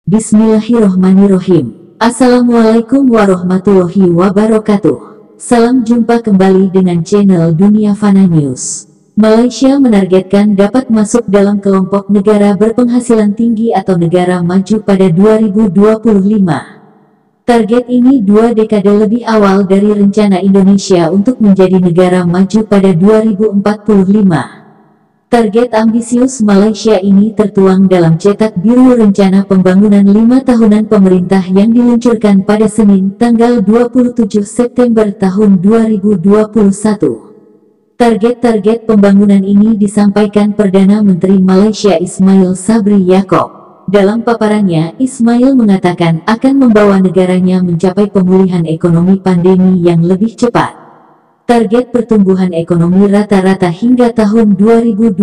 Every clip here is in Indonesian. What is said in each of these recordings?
Bismillahirrohmanirrohim. Assalamualaikum warahmatullahi wabarakatuh. Salam jumpa kembali dengan channel Dunia Fana News. Malaysia menargetkan dapat masuk dalam kelompok negara berpenghasilan tinggi atau negara maju pada 2025. Target ini 2 dekade lebih awal dari rencana Indonesia untuk menjadi negara maju pada 2045. Target ambisius Malaysia ini tertuang dalam Cetak Biru Rencana Pembangunan 5 Tahunan Pemerintah yang diluncurkan pada Senin, tanggal 27 September tahun 2021. Target-target pembangunan ini disampaikan Perdana Menteri Malaysia Ismail Sabri Yaakob. Dalam paparannya, Ismail mengatakan akan membawa negaranya mencapai pemulihan ekonomi pandemi yang lebih cepat. Target pertumbuhan ekonomi rata-rata hingga tahun 2025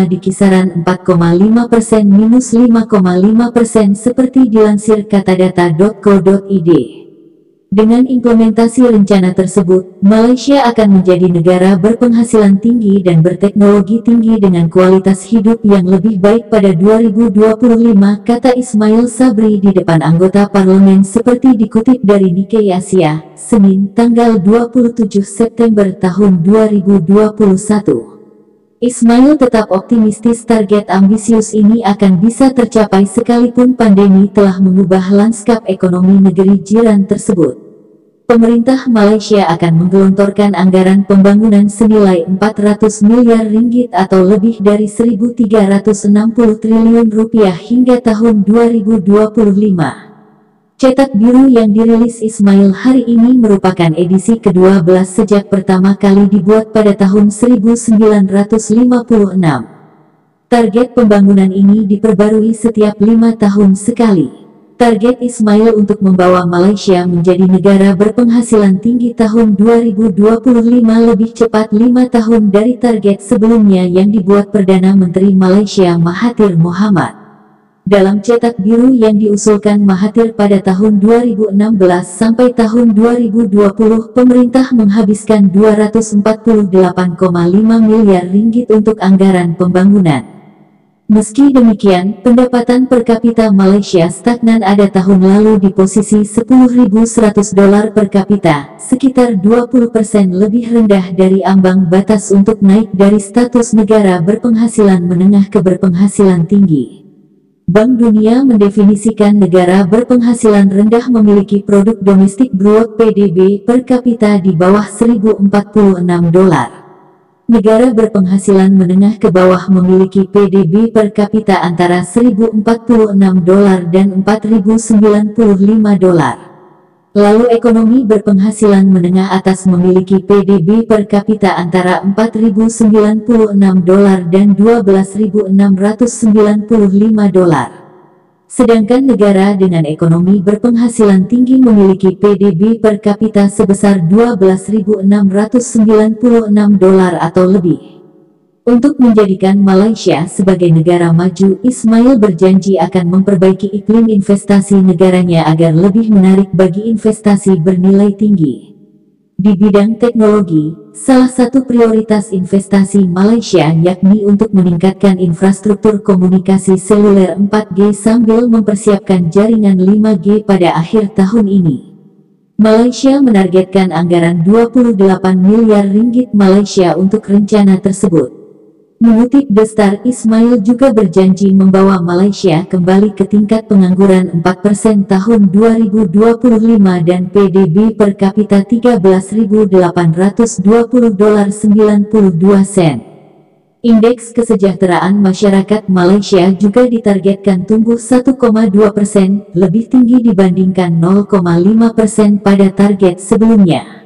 di kisaran 4,5%-5,5% seperti dilansir katadata.co.id. Dengan implementasi rencana tersebut, Malaysia akan menjadi negara berpenghasilan tinggi dan berteknologi tinggi dengan kualitas hidup yang lebih baik pada 2025, kata Ismail Sabri di depan anggota parlemen seperti dikutip dari Nikkei Asia, Senin, tanggal 27 September tahun 2021. Ismail tetap optimistis target ambisius ini akan bisa tercapai sekalipun pandemi telah mengubah lanskap ekonomi negeri jiran tersebut. Pemerintah Malaysia akan menggelontorkan anggaran pembangunan senilai 400 miliar ringgit atau lebih dari 1.360 triliun rupiah hingga tahun 2025. Cetak Biru yang dirilis Ismail hari ini merupakan edisi ke-12 sejak pertama kali dibuat pada tahun 1956. Target pembangunan ini diperbarui setiap 5 tahun sekali. Target Ismail untuk membawa Malaysia menjadi negara berpenghasilan tinggi tahun 2025 lebih cepat 5 tahun dari target sebelumnya yang dibuat Perdana Menteri Malaysia Mahathir Mohamad. Dalam Cetak Biru yang diusulkan Mahathir pada tahun 2016 sampai tahun 2020, pemerintah menghabiskan 248,5 miliar ringgit untuk anggaran pembangunan. Meski demikian, pendapatan per kapita Malaysia stagnan ada tahun lalu di posisi $10.100 per kapita, sekitar 20% lebih rendah dari ambang batas untuk naik dari status negara berpenghasilan menengah ke berpenghasilan tinggi. Bank Dunia mendefinisikan negara berpenghasilan rendah memiliki produk domestik bruto (PDB) per kapita di bawah $1.046. Negara berpenghasilan menengah ke bawah memiliki PDB per kapita antara $1.046 dan $4.095. Lalu ekonomi berpenghasilan menengah atas memiliki PDB per kapita antara $4.096 dan $12.695. Sedangkan negara dengan ekonomi berpenghasilan tinggi memiliki PDB per kapita sebesar $12.696 atau lebih. Untuk menjadikan Malaysia sebagai negara maju, Ismail berjanji akan memperbaiki iklim investasi negaranya agar lebih menarik bagi investasi bernilai tinggi. Di bidang teknologi, salah satu prioritas investasi Malaysia yakni untuk meningkatkan infrastruktur komunikasi seluler 4G sambil mempersiapkan jaringan 5G pada akhir tahun ini. Malaysia menargetkan anggaran 28 miliar ringgit Malaysia untuk rencana tersebut. Mengutip The Star, Ismail juga berjanji membawa Malaysia kembali ke tingkat pengangguran 4% tahun 2025 dan PDB per kapita $13.820.92. Indeks kesejahteraan masyarakat Malaysia juga ditargetkan tumbuh 1,2%, lebih tinggi dibandingkan 0,5% pada target sebelumnya.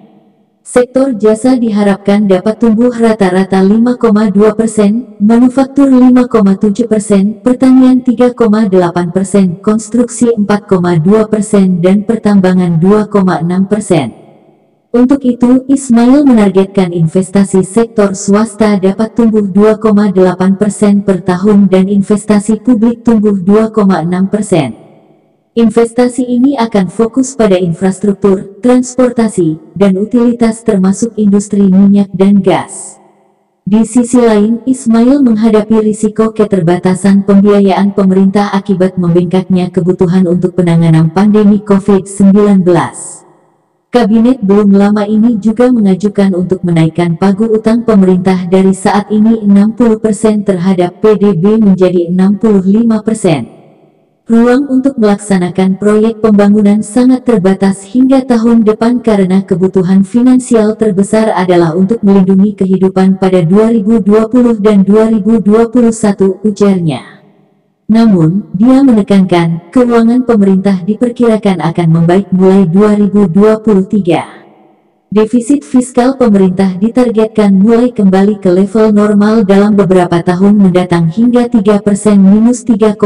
Sektor jasa diharapkan dapat tumbuh rata-rata 5,2%, manufaktur 5,7%, pertanian 3,8%, konstruksi 4,2% dan pertambangan 2,6%. Untuk itu, Ismail menargetkan investasi sektor swasta dapat tumbuh 2,8% per tahun dan investasi publik tumbuh 2,6%. Investasi ini akan fokus pada infrastruktur, transportasi, dan utilitas termasuk industri minyak dan gas. Di sisi lain, Ismail menghadapi risiko keterbatasan pembiayaan pemerintah akibat membengkaknya kebutuhan untuk penanganan pandemi COVID-19. Kabinet belum lama ini juga mengajukan untuk menaikkan pagu utang pemerintah dari saat ini 60% terhadap PDB menjadi 65%. Ruang untuk melaksanakan proyek pembangunan sangat terbatas hingga tahun depan karena kebutuhan finansial terbesar adalah untuk melindungi kehidupan pada 2020 dan 2021, ujarnya. Namun, dia menekankan, keuangan pemerintah diperkirakan akan membaik mulai 2023. Defisit fiskal pemerintah ditargetkan mulai kembali ke level normal dalam beberapa tahun mendatang hingga 3% minus 3,5%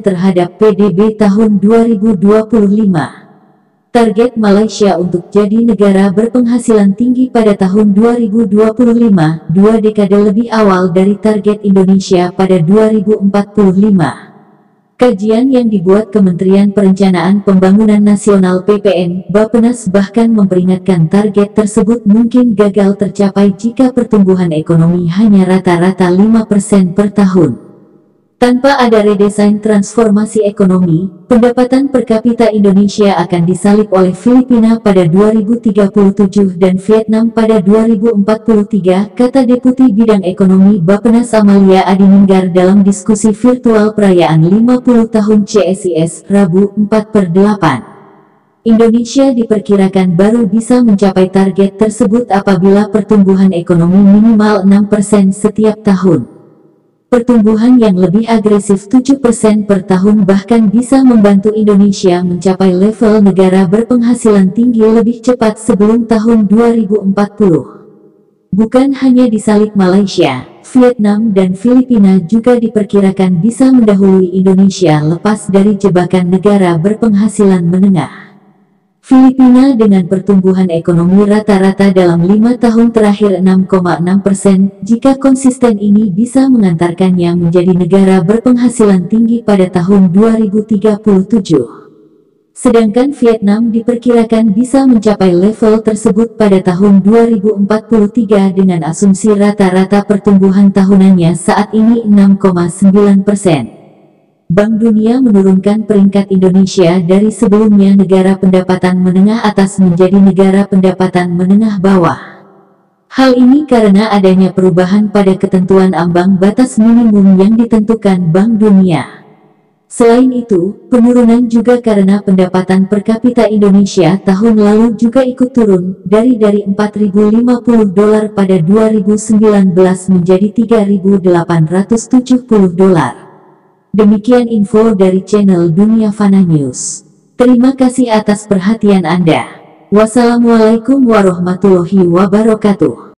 terhadap PDB tahun 2025. Target Malaysia untuk jadi negara berpenghasilan tinggi pada tahun 2025, 2 dekade lebih awal dari target Indonesia pada 2045. Kajian yang dibuat Kementerian Perencanaan Pembangunan Nasional PPN, Bappenas bahkan memperingatkan target tersebut mungkin gagal tercapai jika pertumbuhan ekonomi hanya rata-rata 5% per tahun. Tanpa ada redesain transformasi ekonomi, pendapatan per kapita Indonesia akan disalip oleh Filipina pada 2037 dan Vietnam pada 2043, kata Deputi Bidang Ekonomi Bappenas Amalia Adininggar dalam diskusi virtual perayaan 50 tahun CSIS, Rabu 4/8. Indonesia diperkirakan baru bisa mencapai target tersebut apabila pertumbuhan ekonomi minimal 6% setiap tahun. Pertumbuhan yang lebih agresif 7% per tahun bahkan bisa membantu Indonesia mencapai level negara berpenghasilan tinggi lebih cepat sebelum tahun 2040. Bukan hanya disalip Malaysia, Vietnam dan Filipina juga diperkirakan bisa mendahului Indonesia lepas dari jebakan negara berpenghasilan menengah. Filipina dengan pertumbuhan ekonomi rata-rata dalam 5 tahun terakhir 6,6%, jika konsisten ini bisa mengantarkannya menjadi negara berpenghasilan tinggi pada tahun 2037. Sedangkan Vietnam diperkirakan bisa mencapai level tersebut pada tahun 2043 dengan asumsi rata-rata pertumbuhan tahunannya saat ini 6,9%. Bank Dunia menurunkan peringkat Indonesia dari sebelumnya negara pendapatan menengah atas menjadi negara pendapatan menengah bawah. Hal ini karena adanya perubahan pada ketentuan ambang batas minimum yang ditentukan Bank Dunia. Selain itu, penurunan juga karena pendapatan per kapita Indonesia tahun lalu juga ikut turun, dari $4.050 pada 2019 menjadi $3.870. Demikian info dari channel Dunia Fana News. Terima kasih atas perhatian Anda. Wassalamualaikum warahmatullahi wabarakatuh.